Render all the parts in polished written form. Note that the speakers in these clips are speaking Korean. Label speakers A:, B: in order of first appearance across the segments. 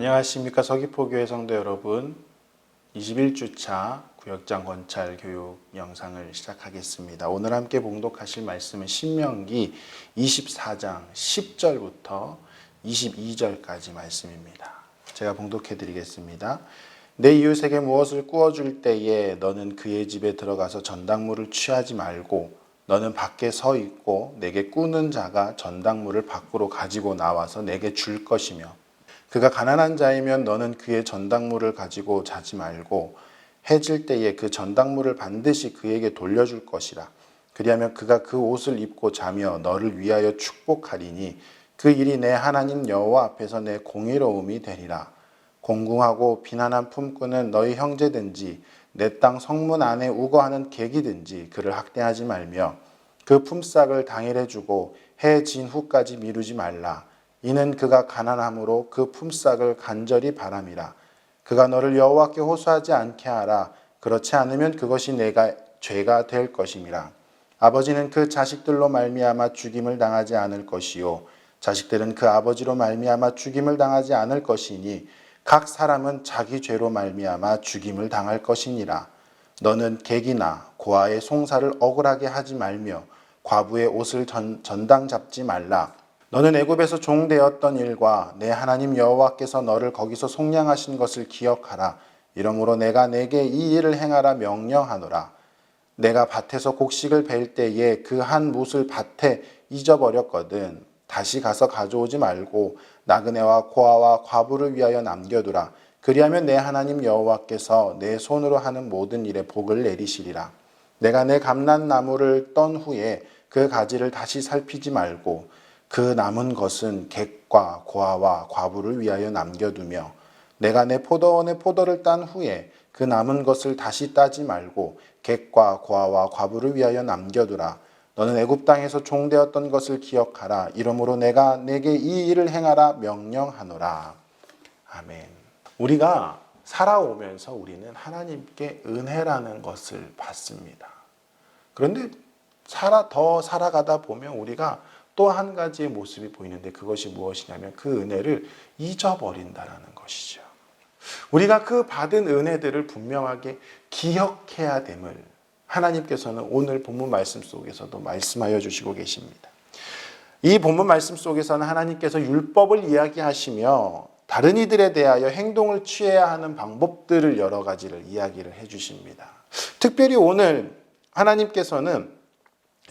A: 안녕하십니까. 서귀포교회 성도 여러분, 21주차 구역장 권찰 교육 영상을 시작하겠습니다. 오늘 함께 봉독하실 말씀은 신명기 24장 10절부터 22절까지 말씀입니다. 제가 봉독해 드리겠습니다. 내 이웃에게 무엇을 구워줄 때에 너는 그의 집에 들어가서 전당물을 취하지 말고 너는 밖에 서 있고 내게 꾸는 자가 전당물을 밖으로 가지고 나와서 내게 줄 것이며 그가 가난한 자이면 너는 그의 전당물을 가지고 자지 말고 해질 때에 그 전당물을 반드시 그에게 돌려줄 것이라. 그리하면 그가 그 옷을 입고 자며 너를 위하여 축복하리니 그 일이 내 하나님 여호와 앞에서 내 공의로움이 되리라. 공궁하고 비난한 품꾼은 너희 형제든지 내 땅 성문 안에 우거하는 객이든지 그를 학대하지 말며 그 품삯을 당일에 주고 해 진 후까지 미루지 말라. 이는 그가 가난함으로 그 품삯을 간절히 바람이라. 그가 너를 여호와께 호소하지 않게 하라. 그렇지 않으면 그것이 내가 죄가 될 것임이라. 아버지는 그 자식들로 말미암아 죽임을 당하지 않을 것이요 자식들은 그 아버지로 말미암아 죽임을 당하지 않을 것이니 각 사람은 자기 죄로 말미암아 죽임을 당할 것이니라. 너는 객이나 고아의 송사를 억울하게 하지 말며 과부의 옷을 전당 잡지 말라. 너는 애굽에서 종되었던 일과 내 하나님 여호와께서 너를 거기서 속량하신 것을 기억하라. 이러므로 내가 내게 이 일을 행하라 명령하노라. 내가 밭에서 곡식을 벨 때에 그 한 뭇을 밭에 잊어버렸거든. 다시 가서 가져오지 말고 나그네와 고아와 과부를 위하여 남겨두라. 그리하면 내 하나님 여호와께서 내 손으로 하는 모든 일에 복을 내리시리라. 내가 내 감람나무를 떤 후에 그 가지를 다시 살피지 말고 그 남은 것은 객과 고아와 과부를 위하여 남겨두며 내가 내 포도원의 포도를 딴 후에 그 남은 것을 다시 따지 말고 객과 고아와 과부를 위하여 남겨두라. 너는 애굽 땅에서 종되었던 것을 기억하라. 이러므로 내가 내게 이 일을 행하라 명령하노라. 아멘. 우리가 살아오면서 우리는 하나님께 은혜라는 것을 받습니다. 그런데 더 살아가다 보면 우리가 또 한 가지의 모습이 보이는데 그것이 무엇이냐면 그 은혜를 잊어버린다라는 것이죠. 우리가 그 받은 은혜들을 분명하게 기억해야 됨을 하나님께서는 오늘 본문 말씀 속에서도 말씀하여 주시고 계십니다. 이 본문 말씀 속에서는 하나님께서 율법을 이야기하시며 다른 이들에 대하여 행동을 취해야 하는 방법들을 여러 가지를 이야기를 해 주십니다. 특별히 오늘 하나님께서는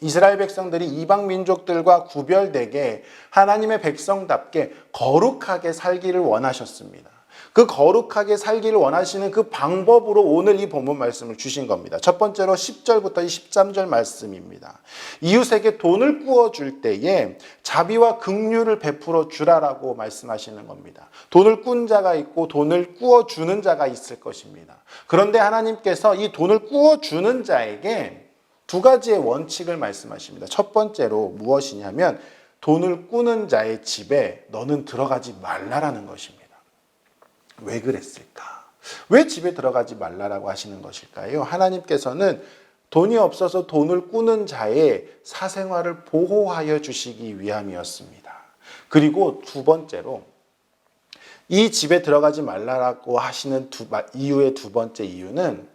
A: 이스라엘 백성들이 이방 민족들과 구별되게 하나님의 백성답게 거룩하게 살기를 원하셨습니다. 그 거룩하게 살기를 원하시는 그 방법으로 오늘 이 본문 말씀을 주신 겁니다. 첫 번째로 10절부터 13절 말씀입니다. 이웃에게 돈을 구워줄 때에 자비와 긍휼을 베풀어 주라라고 말씀하시는 겁니다. 돈을 꾼 자가 있고 돈을 구워주는 자가 있을 것입니다. 그런데 하나님께서 이 돈을 구워주는 자에게 두 가지의 원칙을 말씀하십니다. 첫 번째로 무엇이냐면 돈을 꾸는 자의 집에 너는 들어가지 말라라는 것입니다. 왜 그랬을까? 왜 집에 들어가지 말라라고 하시는 것일까요? 하나님께서는 돈이 없어서 돈을 꾸는 자의 사생활을 보호하여 주시기 위함이었습니다. 그리고 두 번째로 이 집에 들어가지 말라라고 하시는 이유의 두 번째 이유는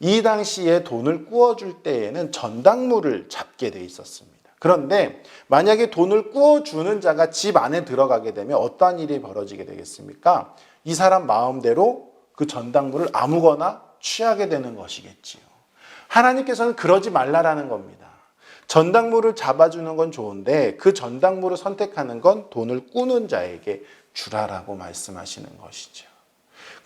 A: 이 당시에 돈을 구워줄 때에는 전당물을 잡게 돼 있었습니다. 그런데 만약에 돈을 구워주는 자가 집 안에 들어가게 되면 어떠한 일이 벌어지게 되겠습니까? 이 사람 마음대로 그 전당물을 아무거나 취하게 되는 것이겠지요. 하나님께서는 그러지 말라라는 겁니다. 전당물을 잡아주는 건 좋은데 그 전당물을 선택하는 건 돈을 꾸는 자에게 주라라고 말씀하시는 것이죠.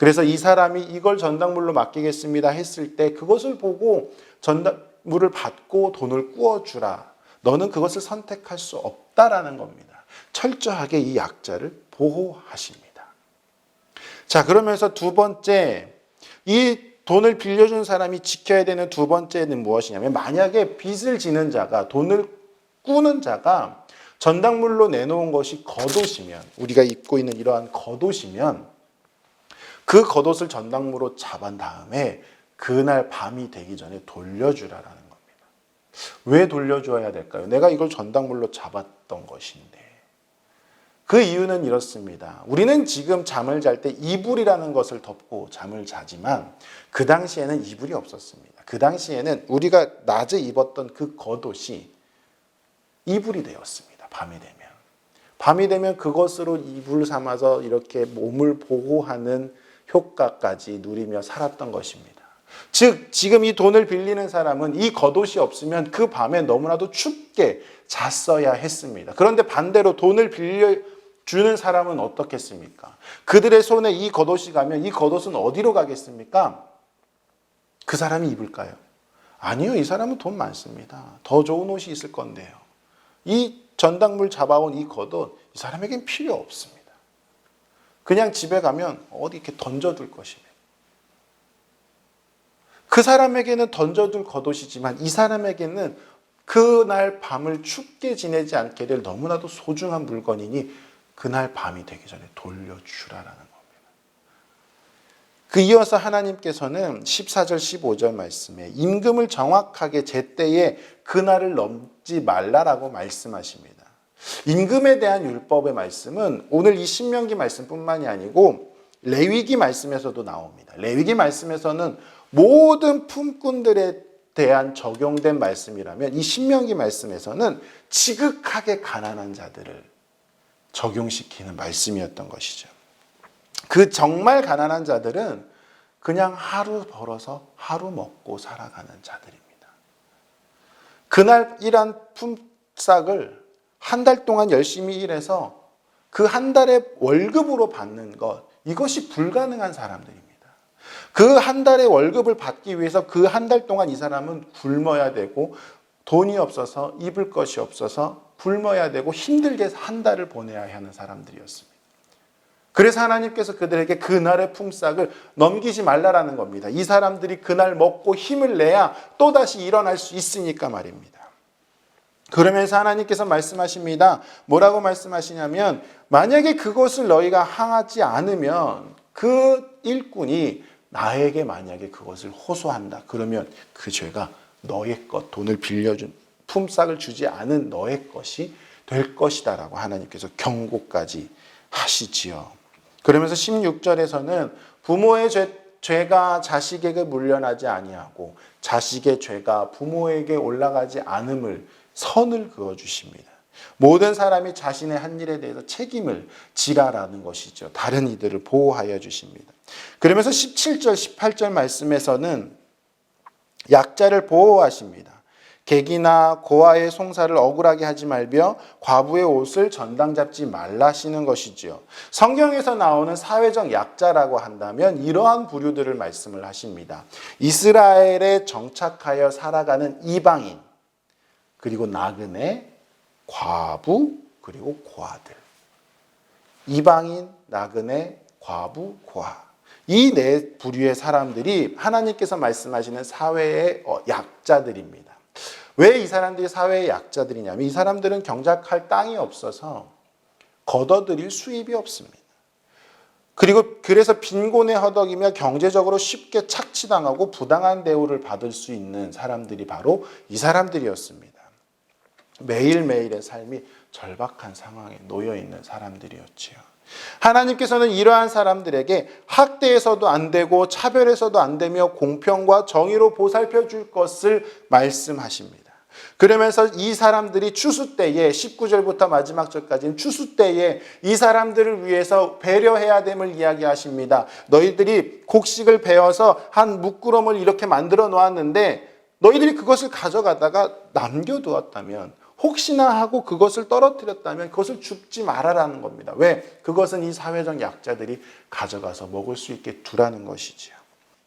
A: 그래서 이 사람이 이걸 전당물로 맡기겠습니다 했을 때 그것을 보고 전당물을 받고 돈을 구워주라. 너는 그것을 선택할 수 없다라는 겁니다. 철저하게 이 약자를 보호하십니다. 자, 그러면서 두 번째, 이 돈을 빌려준 사람이 지켜야 되는 두 번째는 무엇이냐면 만약에 빚을 지는 자가 돈을 꾸는 자가 전당물로 내놓은 것이 겉옷이면 우리가 입고 있는 이러한 겉옷이면 그 겉옷을 전당물로 잡은 다음에 그날 밤이 되기 전에 돌려주라라는 겁니다. 왜 돌려줘야 될까요? 내가 이걸 전당물로 잡았던 것인데 그 이유는 이렇습니다. 우리는 지금 잠을 잘 때 이불이라는 것을 덮고 잠을 자지만 그 당시에는 이불이 없었습니다. 그 당시에는 우리가 낮에 입었던 그 겉옷이 이불이 되었습니다. 밤이 되면 그것으로 이불 삼아서 이렇게 몸을 보호하는 효과까지 누리며 살았던 것입니다. 즉 지금 이 돈을 빌리는 사람은 이 겉옷이 없으면 그 밤에 너무나도 춥게 잤어야 했습니다. 그런데 반대로 돈을 빌려주는 사람은 어떻겠습니까? 그들의 손에 이 겉옷이 가면 이 겉옷은 어디로 가겠습니까? 그 사람이 입을까요? 아니요. 이 사람은 돈 많습니다. 더 좋은 옷이 있을 건데요. 이 전당물 잡아온 이 겉옷, 이 사람에겐 필요 없습니다. 그냥 집에 가면 어디 이렇게 던져둘 것입니다. 그 사람에게는 던져둘 겉옷이지만 이 사람에게는 그날 밤을 춥게 지내지 않게 될 너무나도 소중한 물건이니 그날 밤이 되기 전에 돌려주라라는 겁니다. 그 이어서 하나님께서는 14절 15절 말씀에 임금을 정확하게 제때에 그날을 넘지 말라라고 말씀하십니다. 임금에 대한 율법의 말씀은 오늘 이 신명기 말씀뿐만이 아니고 레위기 말씀에서도 나옵니다. 레위기 말씀에서는 모든 품꾼들에 대한 적용된 말씀이라면 이 신명기 말씀에서는 지극하게 가난한 자들을 적용시키는 말씀이었던 것이죠. 그 정말 가난한 자들은 그냥 하루 벌어서 하루 먹고 살아가는 자들입니다. 그날 일한 품삯을 한 달 동안 열심히 일해서 그 한 달의 월급으로 받는 것, 이것이 불가능한 사람들입니다. 그 한 달의 월급을 받기 위해서 그 한 달 동안 이 사람은 굶어야 되고 돈이 없어서 입을 것이 없어서 굶어야 되고 힘들게 한 달을 보내야 하는 사람들이었습니다. 그래서 하나님께서 그들에게 그날의 품삯을 넘기지 말라라는 겁니다. 이 사람들이 그날 먹고 힘을 내야 또다시 일어날 수 있으니까 말입니다. 그러면서 하나님께서 말씀하십니다. 뭐라고 말씀하시냐면 만약에 그것을 너희가 항하지 않으면 그 일꾼이 나에게 만약에 그것을 호소한다. 그러면 그 죄가 너의 것, 돈을 빌려준 품삯을 주지 않은 너의 것이 될 것이다 라고 하나님께서 경고까지 하시지요. 그러면서 16절에서는 부모의 죄가 자식에게 물려나지 아니하고 자식의 죄가 부모에게 올라가지 않음을 선을 그어주십니다. 모든 사람이 자신의 한 일에 대해서 책임을 지라라는 것이죠. 다른 이들을 보호하여 주십니다. 그러면서 17절, 18절 말씀에서는 약자를 보호하십니다. 객이나 고아의 송사를 억울하게 하지 말며 과부의 옷을 전당 잡지 말라시는 것이지요. 성경에서 나오는 사회적 약자라고 한다면 이러한 부류들을 말씀을 하십니다. 이스라엘에 정착하여 살아가는 이방인, 그리고 나그네, 과부, 그리고 고아들. 이방인, 나그네, 과부, 고아. 이 네 부류의 사람들이 하나님께서 말씀하시는 사회의 약자들입니다. 왜 이 사람들이 사회의 약자들이냐면 이 사람들은 경작할 땅이 없어서 걷어들일 수입이 없습니다. 그리고 그래서 빈곤에 허덕이며 경제적으로 쉽게 착취당하고 부당한 대우를 받을 수 있는 사람들이 바로 이 사람들이었습니다. 매일매일의 삶이 절박한 상황에 놓여 있는 사람들이었지요. 하나님께서는 이러한 사람들에게 학대해서도 안 되고 차별해서도 안 되며 공평과 정의로 보살펴 줄 것을 말씀하십니다. 그러면서 이 사람들이 추수 때에 19절부터 마지막 절까지는 추수 때에 이 사람들을 위해서 배려해야 됨을 이야기하십니다. 너희들이 곡식을 베어서 한 묶구름을 이렇게 만들어 놓았는데 너희들이 그것을 가져가다가 남겨두었다면 혹시나 하고 그것을 떨어뜨렸다면 그것을 줍지 말아라는 겁니다. 왜? 그것은 이 사회적 약자들이 가져가서 먹을 수 있게 두라는 것이지요.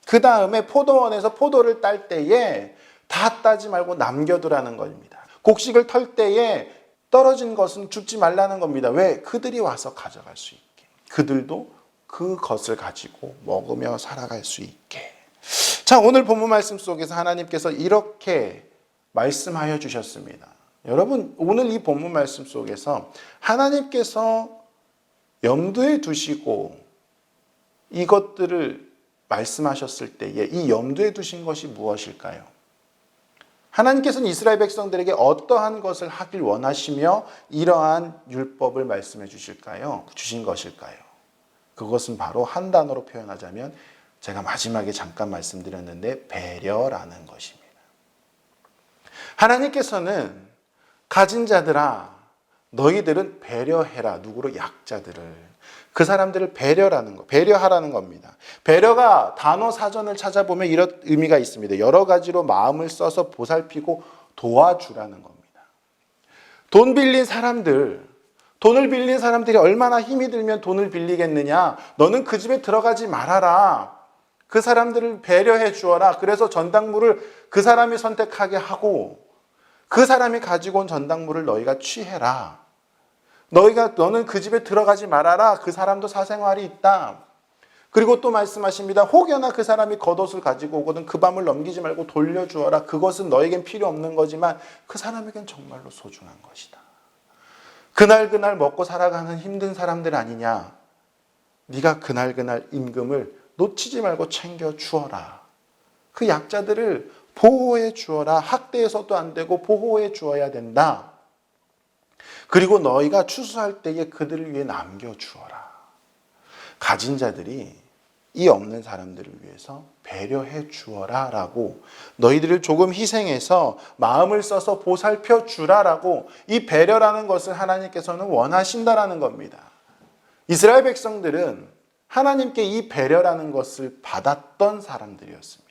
A: 그 다음에 포도원에서 포도를 딸 때에 다 따지 말고 남겨두라는 겁니다. 곡식을 털 때에 떨어진 것은 줍지 말라는 겁니다. 왜? 그들이 와서 가져갈 수 있게. 그들도 그것을 가지고 먹으며 살아갈 수 있게. 자, 오늘 본문 말씀 속에서 하나님께서 이렇게 말씀하여 주셨습니다. 여러분, 오늘 이 본문 말씀 속에서 하나님께서 염두에 두시고 이것들을 말씀하셨을 때에 이 염두에 두신 것이 무엇일까요? 하나님께서는 이스라엘 백성들에게 어떠한 것을 하길 원하시며 이러한 율법을 말씀해 주신 것일까요? 그것은 바로 한 단어로 표현하자면 제가 마지막에 잠깐 말씀드렸는데 배려라는 것입니다. 하나님께서는 가진 자들아 너희들은 배려해라. 누구로? 약자들을. 그 사람들을 배려하라는 겁니다. 배려가 단어 사전을 찾아보면 이런 의미가 있습니다. 여러 가지로 마음을 써서 보살피고 도와주라는 겁니다. 돈을 빌린 사람들이 얼마나 힘이 들면 돈을 빌리겠느냐. 너는 그 집에 들어가지 말아라. 그 사람들을 배려해 주어라. 그래서 전당물을 그 사람이 선택하게 하고 그 사람이 가지고 온 전당물을 너희가 취해라. 너는 그 집에 들어가지 말아라. 그 사람도 사생활이 있다. 그리고 또 말씀하십니다. 혹여나 그 사람이 겉옷을 가지고 오거든 그 밤을 넘기지 말고 돌려주어라. 그것은 너에겐 필요 없는 거지만 그 사람에겐 정말로 소중한 것이다. 그날 먹고 살아가는 힘든 사람들 아니냐. 네가 그날 임금을 놓치지 말고 챙겨 주어라. 그 약자들을 보호해 주어라. 학대해서도 안 되고 보호해 주어야 된다. 그리고 너희가 추수할 때에 그들을 위해 남겨주어라. 가진 자들이 이 없는 사람들을 위해서 배려해 주어라 라고 너희들을 조금 희생해서 마음을 써서 보살펴 주라라고 이 배려라는 것을 하나님께서는 원하신다라는 겁니다. 이스라엘 백성들은 하나님께 이 배려라는 것을 받았던 사람들이었습니다.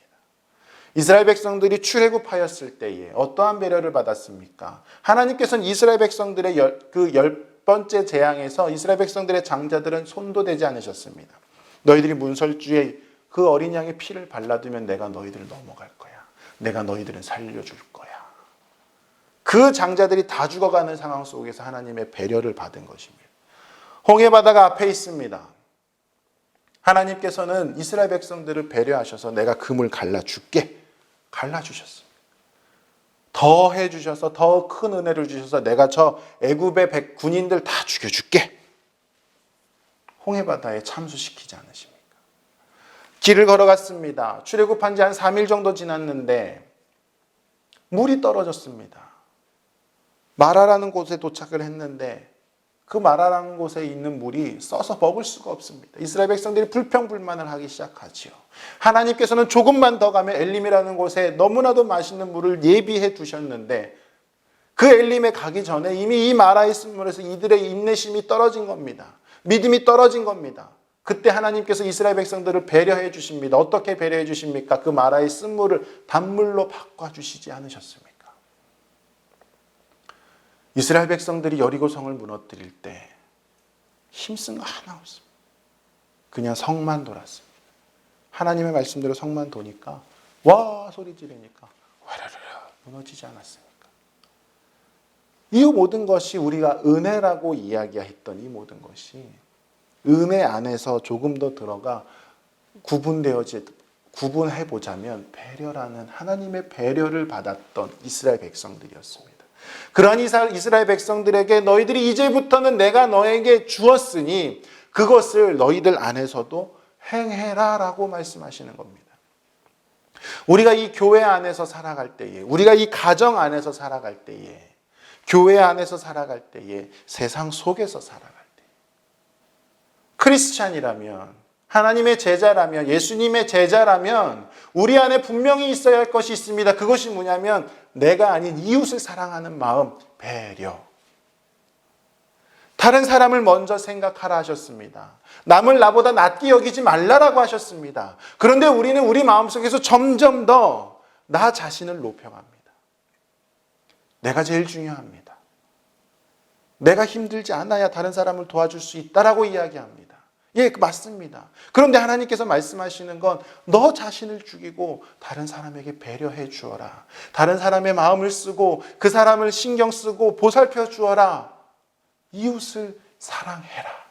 A: 이스라엘 백성들이 출애굽하였을 때에 어떠한 배려를 받았습니까? 하나님께서는 이스라엘 백성들의 그 10번째 재앙에서 이스라엘 백성들의 장자들은 손도 대지 않으셨습니다. 너희들이 문설주에 그 어린 양의 피를 발라두면 내가 너희들을 넘어갈 거야. 내가 너희들은 살려줄 거야. 그 장자들이 다 죽어가는 상황 속에서 하나님의 배려를 받은 것입니다. 홍해바다가 앞에 있습니다. 하나님께서는 이스라엘 백성들을 배려하셔서 내가 금을 갈라줄게. 갈라주셨습니다. 더 해주셔서 더 큰 은혜를 주셔서 내가 저 애굽의 군인들 다 죽여줄게. 홍해바다에 참수시키지 않으십니까? 길을 걸어갔습니다. 출애굽한 지 한 3일 정도 지났는데 물이 떨어졌습니다. 마라라는 곳에 도착을 했는데 그 마라라는 곳에 있는 물이 써서 먹을 수가 없습니다. 이스라엘 백성들이 불평불만을 하기 시작하지요. 하나님께서는 조금만 더 가면 엘림이라는 곳에 너무나도 맛있는 물을 예비해 두셨는데 그 엘림에 가기 전에 이미 이 마라의 쓴물에서 이들의 인내심이 떨어진 겁니다. 믿음이 떨어진 겁니다. 그때 하나님께서 이스라엘 백성들을 배려해 주십니다. 어떻게 배려해 주십니까? 그 마라의 쓴물을 단물로 바꿔주시지 않으셨습니까? 이스라엘 백성들이 여리고성을 무너뜨릴 때 힘쓴 거 하나 없습니다. 그냥 성만 돌았습니다. 하나님의 말씀대로 성만 도니까 와 소리 지르니까 와라라라 무너지지 않았습니까? 이 모든 것이 우리가 은혜라고 이야기했던 이 모든 것이 은혜 안에서 조금 더 들어가 구분해 보자면 배려라는 하나님의 배려를 받았던 이스라엘 백성들이었습니다. 그러한 이스라엘 백성들에게 너희들이 이제부터는 내가 너에게 주었으니 그것을 너희들 안에서도 행해라 라고 말씀하시는 겁니다. 우리가 이 교회 안에서 살아갈 때에, 우리가 이 가정 안에서 살아갈 때에, 교회 안에서 살아갈 때에, 세상 속에서 살아갈 때에 크리스찬이라면, 하나님의 제자라면, 예수님의 제자라면 우리 안에 분명히 있어야 할 것이 있습니다. 그것이 뭐냐면 내가 아닌 이웃을 사랑하는 마음, 배려. 다른 사람을 먼저 생각하라 하셨습니다. 남을 나보다 낮게 여기지 말라라고 하셨습니다. 그런데 우리는 우리 마음속에서 점점 더 나 자신을 높여갑니다. 내가 제일 중요합니다. 내가 힘들지 않아야 다른 사람을 도와줄 수 있다라고 이야기합니다. 예, 맞습니다. 그런데 하나님께서 말씀하시는 건 너 자신을 죽이고 다른 사람에게 배려해 주어라. 다른 사람의 마음을 쓰고 그 사람을 신경 쓰고 보살펴 주어라. 이웃을 사랑해라.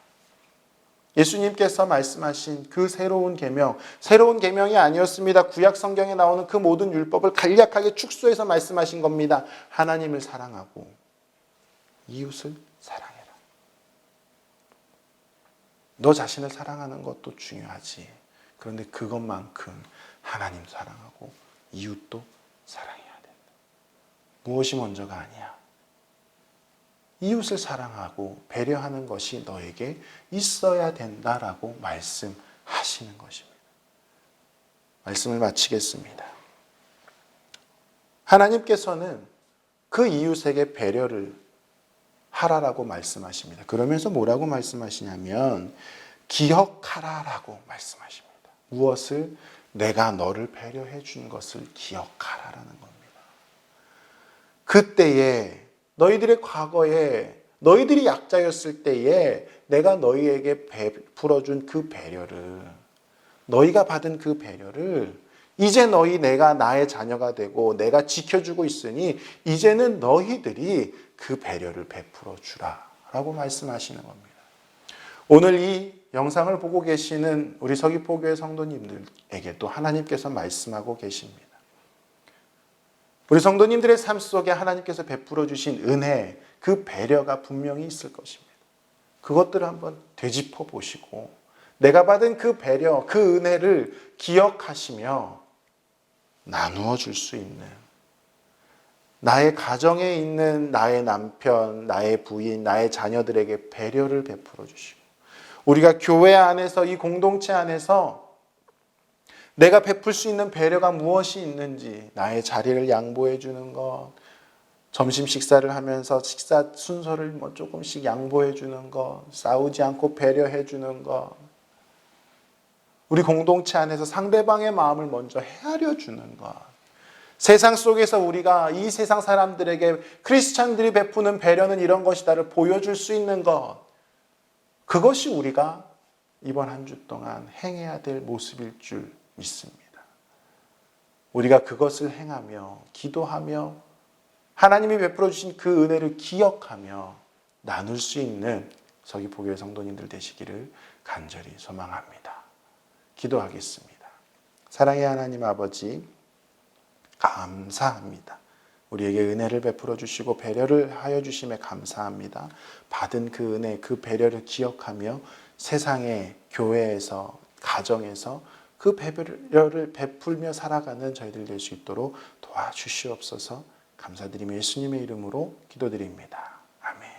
A: 예수님께서 말씀하신 그 새로운 계명이 아니었습니다. 구약 성경에 나오는 그 모든 율법을 간략하게 축소해서 말씀하신 겁니다. 하나님을 사랑하고 이웃을 사랑해라. 너 자신을 사랑하는 것도 중요하지. 그런데 그것만큼 하나님 사랑하고 이웃도 사랑해야 된다. 무엇이 먼저가 아니야. 이웃을 사랑하고 배려하는 것이 너에게 있어야 된다라고 말씀하시는 것입니다. 말씀을 마치겠습니다. 하나님께서는 그 이웃에게 배려를 하라라고 말씀하십니다. 그러면서 뭐라고 말씀하시냐면 기억하라라고 말씀하십니다. 무엇을? 내가 너를 배려해 준 것을 기억하라라는 겁니다. 그때에 너희들의 과거에 너희들이 약자였을 때에 내가 너희에게 베풀어 준 그 배려를, 너희가 받은 그 배려를 이제 내가 나의 자녀가 되고 내가 지켜주고 있으니 이제는 너희들이 그 배려를 베풀어 주라라고 말씀하시는 겁니다. 오늘 이 영상을 보고 계시는 우리 서귀포교회 성도님들에게도 하나님께서 말씀하고 계십니다. 우리 성도님들의 삶 속에 하나님께서 베풀어 주신 은혜, 그 배려가 분명히 있을 것입니다. 그것들을 한번 되짚어 보시고 내가 받은 그 배려, 그 은혜를 기억하시며 나누어 줄 수 있는, 나의 가정에 있는 나의 남편, 나의 부인, 나의 자녀들에게 배려를 베풀어 주시고, 우리가 교회 안에서, 이 공동체 안에서 내가 베풀 수 있는 배려가 무엇이 있는지, 나의 자리를 양보해 주는 것, 점심 식사를 하면서 식사 순서를 조금씩 양보해 주는 것, 싸우지 않고 배려해 주는 것, 우리 공동체 안에서 상대방의 마음을 먼저 헤아려 주는 것, 세상 속에서 우리가 이 세상 사람들에게 크리스찬들이 베푸는 배려는 이런 것이다를 보여줄 수 있는 것, 그것이 우리가 이번 한 주 동안 행해야 될 모습일 줄 믿습니다. 우리가 그것을 행하며 기도하며 하나님이 베풀어 주신 그 은혜를 기억하며 나눌 수 있는 서귀포교회 성도님들 되시기를 간절히 소망합니다. 기도하겠습니다. 사랑의 하나님 아버지, 감사합니다. 우리에게 은혜를 베풀어 주시고 배려를 하여 주심에 감사합니다. 받은 그 은혜, 그 배려를 기억하며 세상의 교회에서, 가정에서 그 배려를 베풀며 살아가는 저희들 될 수 있도록 도와주시옵소서. 감사드리며 예수님의 이름으로 기도드립니다. 아멘.